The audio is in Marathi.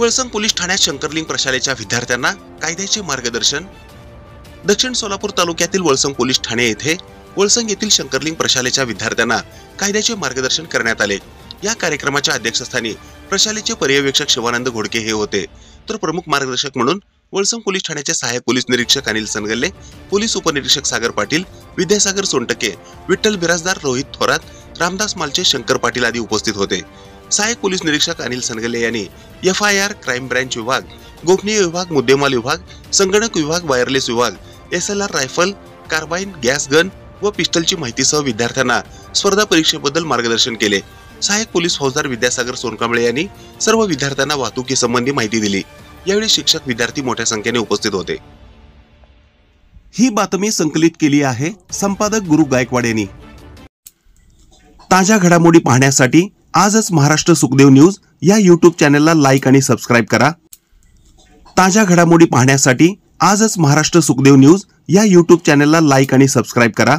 वळसंग पोलीस ठाण्यात शंकरलिंग प्रशालेच्या विद्यार्थ्यांना कायद्याचे मार्गदर्शन। दक्षिण सोलापूर तालुक्यातील वळसंग पोलीस ठाणे येथे वळसंग येथील शंकरलिंग प्रशालेच्या विद्यार्थ्यांना कायद्याचे मार्गदर्शन करण्यात आले। या कार्यक्रमाच्या अध्यक्षस्थानी प्रशालेचे पर्यवेक्षक शिवानंद घोडके हे होते, तर प्रमुख मार्गदर्शक म्हणून वळसंग पोलीस ठाण्याचे सहाय्यक पोलीस निरीक्षक अनिल सनगल्ले, पोलीस उपनिरीक्षक सागर पाटील, विद्यासागर सोनटके, विठ्ठल बिराजदार, रोहित थोरात, रामदास मालचे, शंकर पाटील आदी उपस्थित होते। सहाय्यक पोलीस निरीक्षक अनिल सनगल्ले यांनी FIR, क्राइम ब्रांच विभाग, गोपनीय विभाग, मुद्देमाल विभाग, संगणक विभाग, वायरलेस विभाग, SLR rifle, carbine, gas gun व पिस्टलची माहितीसह विद्यार्थ्यांना स्पर्धा परीक्षेबद्दल मार्गदर्शन केले। सहाय्यक पोलीस फौजदार विद्यासागर सोनकांबळे यांनी सर्व विद्यार्थ्यांना वाहतुकी संबंधी माहिती दिली। यावेळी शिक्षक विद्यार्थी मोठ्या संख्येने उपस्थित होते। ही बातमी संकलित केली आहे संपादक गुरु गायकवाड यांनी। ताज्या घडामोडी पाहण्यासाठी आजच महाराष्ट्र सुखदेव न्यूज या YouTube चॅनलला लाईक आणि सबस्क्राइब करा। ताज्या घडामोडी पाहण्यासाठी आजच महाराष्ट्र सुखदेव न्यूज या YouTube चॅनलला लाईक आणि सबस्क्राइब करा।